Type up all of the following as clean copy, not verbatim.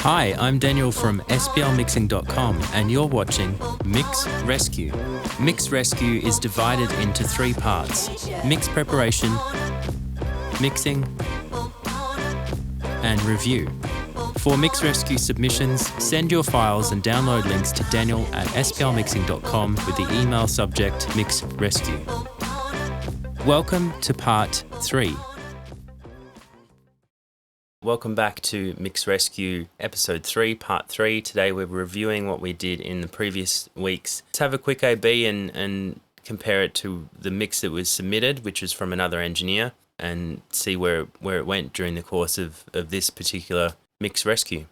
Hi, I'm Daniel from splmixing.com and you're watching Mix Rescue. Mix Rescue is divided into three parts: mix preparation, mixing, and review. For Mix Rescue submissions, send your files and download links to daniel@splmixing.com with the email subject Mix Rescue. Welcome to part 3. Welcome back to Mix Rescue episode 3, part 3. Today we're reviewing what we did in the previous weeks. Let's have a quick A/B and compare it to the mix that was submitted, which was from another engineer, and see where it went during the course of this particular Mix Rescue.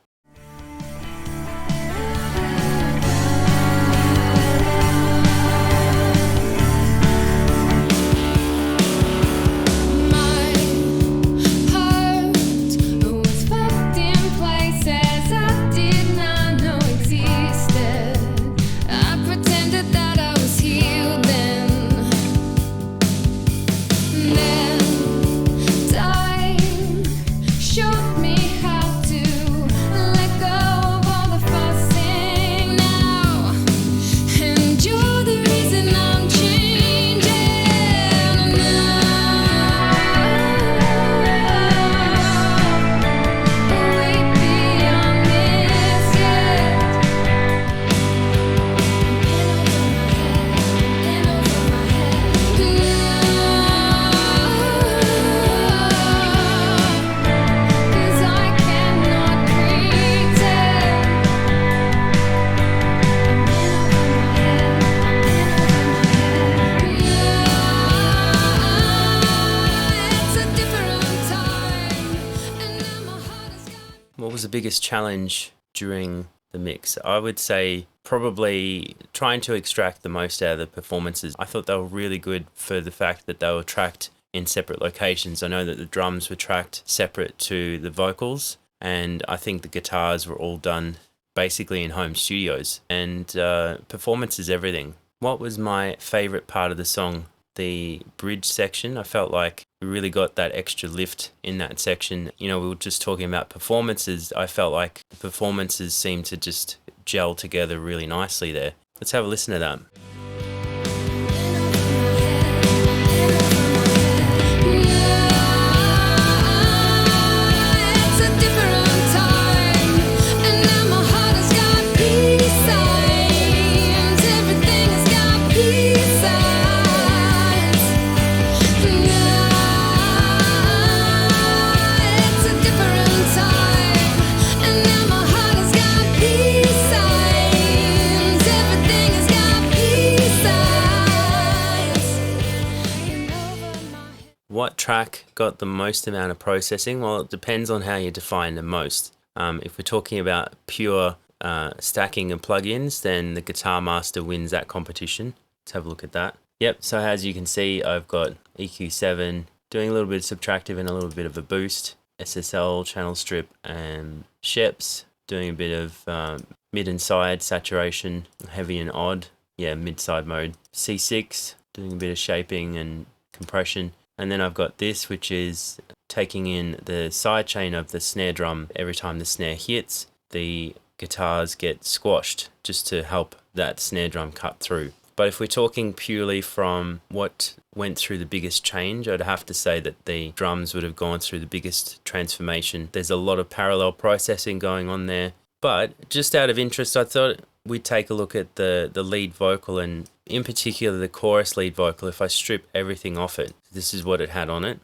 What was the biggest challenge during the mix? I would say probably trying to extract the most out of the performances. I thought they were really good for the fact that they were tracked in separate locations. I know that the drums were tracked separate to the vocals, and I think the guitars were all done basically in home studios. And performance is everything. What was my favorite part of the song? The bridge section. I felt like we really got that extra lift in that section. You know, we were just talking about performances. I felt like the performances seemed to just gel together really nicely there. Let's have a listen to that. What track got the most amount of processing? Well, it depends on how you define the most. If we're talking about pure stacking and plugins, then the Guitar Master wins that competition. Let's have a look at that. Yep, so as you can see, I've got EQ7 doing a little bit of subtractive and a little bit of a boost, SSL, channel strip, and Sheps doing a bit of mid and side saturation, heavy and odd, mid-side mode. C6 doing a bit of shaping and compression. And then I've got this, which is taking in the side chain of the snare drum. Every time the snare hits, the guitars get squashed just to help that snare drum cut through. But if we're talking purely from what went through the biggest change, I'd have to say that the drums would have gone through the biggest transformation. There's a lot of parallel processing going on there. But just out of interest, I thought we'd take a look at the lead vocal, and in particular the chorus lead vocal. If I strip everything off it, this is what it had on it.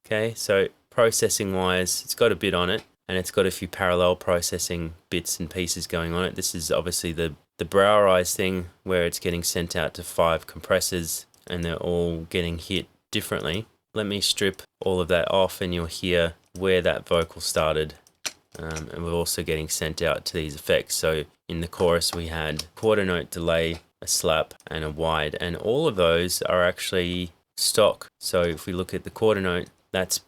Okay, so processing wise, it's got a bit on it, and it's got a few parallel processing bits and pieces going on it. This is obviously the Browerize thing, where it's getting sent out to 5 compressors and they're all getting hit differently. Let me strip all of that off and you'll hear where that vocal started. And we're also getting sent out to these effects. So in the chorus we had quarter note delay, a slap, and a wide, and all of those are actually stock. So if we look at the quarter note, that's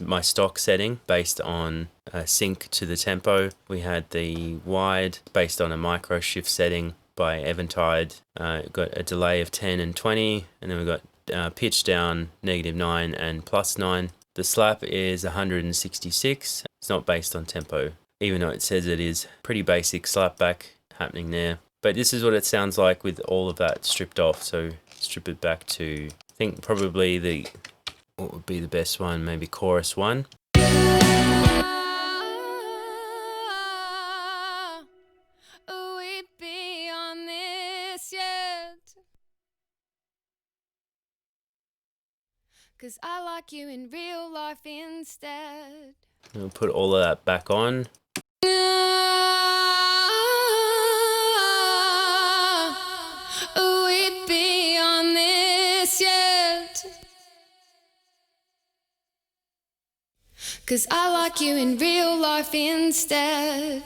my stock setting based on sync to the tempo. We had the wide based on a micro shift setting by Eventide. Got a delay of 10 and 20, and then we got pitch down -9 and +9. The slap is 166. It's not based on tempo, even though it says it is. Pretty basic slap back happening there. But this is what it sounds like with all of that stripped off. So strip it back to, I think probably what would be the best one? Maybe chorus 1. Cause I like you in real life instead. We'll put all of that back on. We'd be on this yet. Cause I like you in real life instead.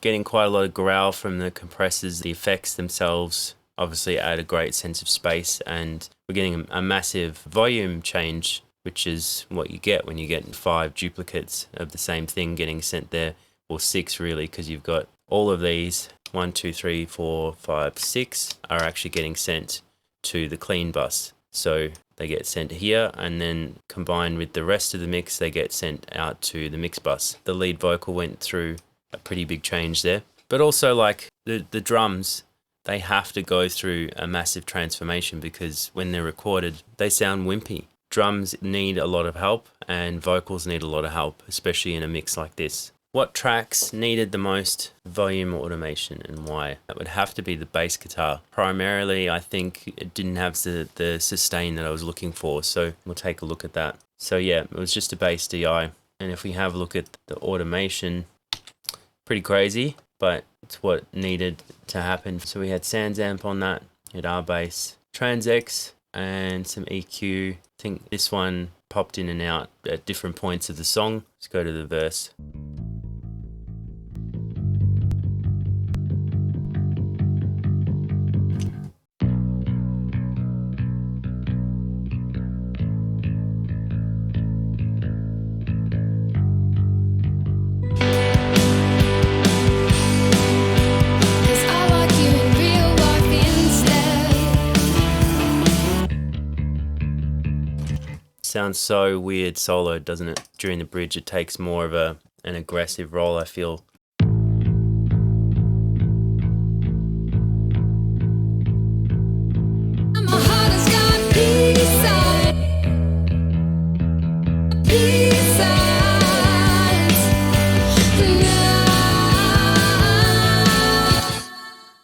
Getting quite a lot of growl from the compressors. The effects themselves obviously add a great sense of space, and we're getting a massive volume change, which is what you get when you get 5 duplicates of the same thing getting sent there, or 6 really, because you've got all of these 1, 2, 3, 4, 5, 6 are actually getting sent to the clean bus. So they get sent here, and then combined with the rest of the mix, they get sent out to the mix bus. The lead vocal went through a pretty big change there, but also like the drums, they have to go through a massive transformation because when they're recorded, they sound wimpy. Drums need a lot of help and vocals need a lot of help, especially in a mix like this. What tracks needed the most volume automation and why? That would have to be the bass guitar. Primarily, I think it didn't have the sustain that I was looking for, so we'll take a look at that. So yeah, it was just a bass DI. And if we have a look at the automation, pretty crazy, but it's what needed to happen. So we had SansAmp on that, we had R-Bass, Trans-X, and some EQ. I think this one popped in and out at different points of the song. Let's go to the verse. Sounds so weird solo, doesn't it? During the bridge, it takes more of an aggressive role, I feel.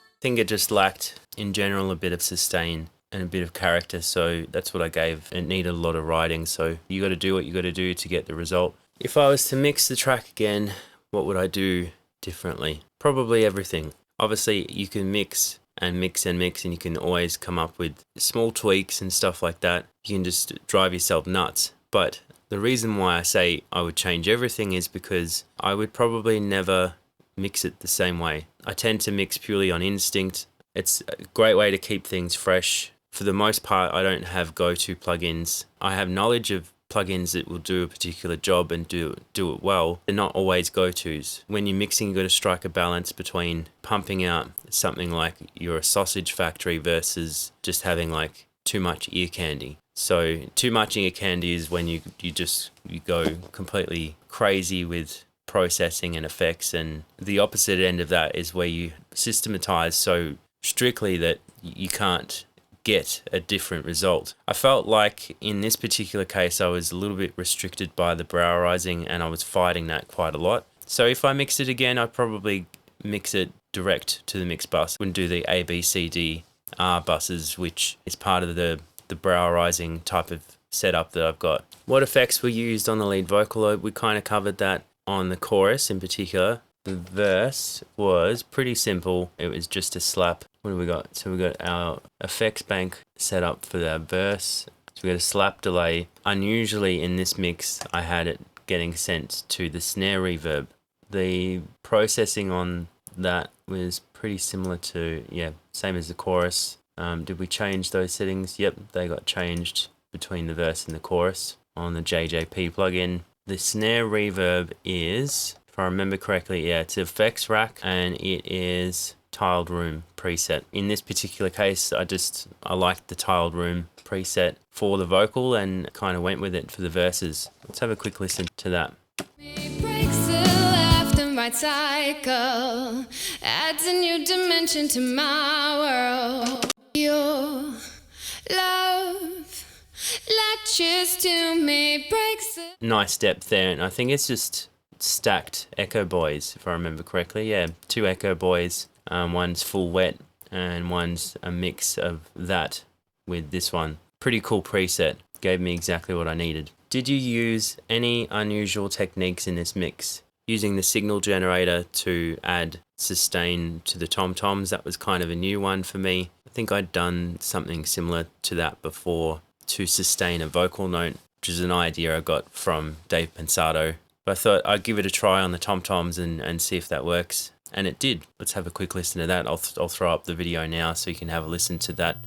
I think it just lacked, in general, a bit of sustain and a bit of character, so that's what I gave. It needed a lot of writing, so you got to do what you got to do to get the result. If I was to mix the track again, what would I do differently? Probably everything. Obviously, you can mix and mix and mix, and you can always come up with small tweaks and stuff like that. You can just drive yourself nuts. But the reason why I say I would change everything is because I would probably never mix it the same way. I tend to mix purely on instinct. It's a great way to keep things fresh. For the most part, I don't have go-to plugins. I have knowledge of plugins that will do a particular job and do it well. They're not always go-tos. When you're mixing, you've got to strike a balance between pumping out something like you're a sausage factory versus just having like too much ear candy. So too much ear candy is when you go completely crazy with processing and effects, and the opposite end of that is where you systematize so strictly that you can't get a different result. I felt like in this particular case I was a little bit restricted by the Browerizing, and I was fighting that quite a lot. So if I mix it again, I'd probably mix it direct to the mix bus. Wouldn't do the A, B, C, D, R buses, which is part of the Browerizing type of setup that I've got. What effects were used on the lead vocal? We kind of covered that on the chorus in particular. The verse was pretty simple. It was just a slap. What do we got? So we got our effects bank set up for the verse. So we got a slap delay. Unusually in this mix, I had it getting sent to the snare reverb. The processing on that was pretty similar to, same as the chorus. Did we change those settings? Yep, they got changed between the verse and the chorus on the JJP plugin. The snare reverb is, if I remember correctly, it's effects rack, and it is tiled room preset. In this particular case, I liked the tiled room preset for the vocal and kind of went with it for the verses. Let's have a quick listen to that. Breaks the left and right cycle, adds a new dimension to my world. Your love latches to me, breaks the... Nice depth there, and I think it's just stacked echo boys, if I remember correctly. Yeah, 2 echo boys, one's full wet and one's a mix of that with this one. Pretty cool preset, gave me exactly what I needed. Did you use any unusual techniques in this mix? Using the signal generator to add sustain to the tom-toms, that was kind of a new one for me. I think I'd done something similar to that before to sustain a vocal note, which is an idea I got from Dave Pensato. But I thought I'd give it a try on the tom-toms and see if that works. And it did. Let's have a quick listen to that. I'll throw up the video now so you can have a listen to that.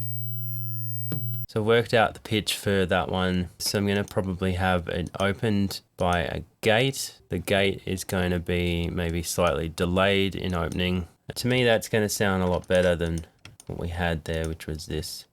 So I worked out the pitch for that one. So I'm going to probably have it opened by a gate. The gate is going to be maybe slightly delayed in opening. To me, that's going to sound a lot better than what we had there, which was this.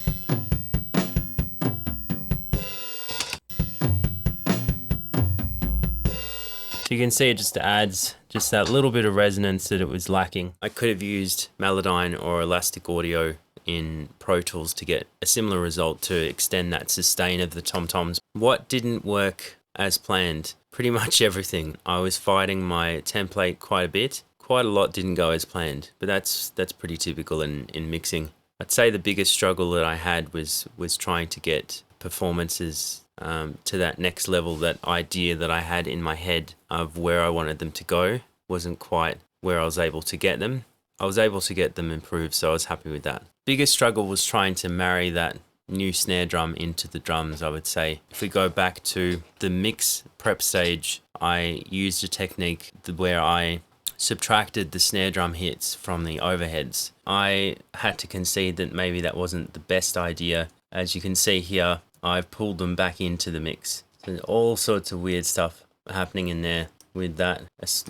You can see it just adds just that little bit of resonance that it was lacking. I could have used Melodyne or Elastic Audio in Pro Tools to get a similar result to extend that sustain of the tom-toms. What didn't work as planned? Pretty much everything. I was fighting my template quite a bit. Quite a lot didn't go as planned, but that's pretty typical in mixing. I'd say the biggest struggle that I had was trying to get performances to that next level. That idea that I had in my head of where I wanted them to go wasn't quite where I was able to get them. I was able to get them improved, so I was happy with that. Biggest struggle was trying to marry that new snare drum into the drums, I would say. If we go back to the mix prep stage, I used a technique where I subtracted the snare drum hits from the overheads. I had to concede that maybe that wasn't the best idea. As you can see here, I've pulled them back into the mix. So all sorts of weird stuff happening in there with that.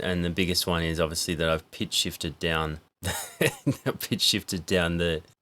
And the biggest one is obviously that I've pitch shifted down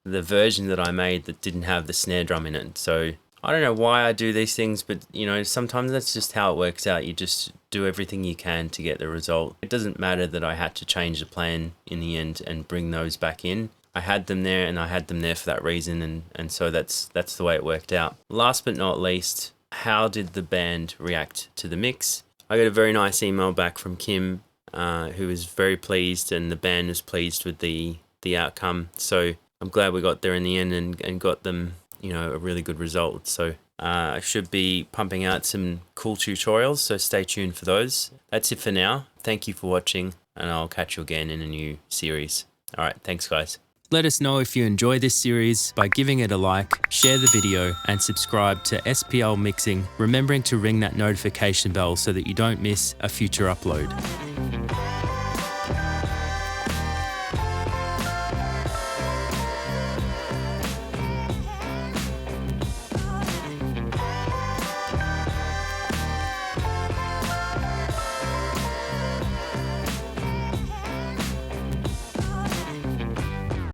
the version that I made that didn't have the snare drum in it. So I don't know why I do these things, but you know, sometimes that's just how it works out. You just do everything you can to get the result. It doesn't matter that I had to change the plan in the end and bring those back in. I had them there and I had them there for that reason, and so that's the way it worked out. Last but not least, how did the band react to the mix? I got a very nice email back from Kim, who was very pleased, and the band was pleased with the outcome. So I'm glad we got there in the end and got them, you know, a really good result. So I should be pumping out some cool tutorials, so stay tuned for those. That's it for now. Thank you for watching, and I'll catch you again in a new series. All right, thanks guys. Let us know if you enjoy this series by giving it a like, share the video, and subscribe to SPL Mixing, remembering to ring that notification bell so that you don't miss a future upload.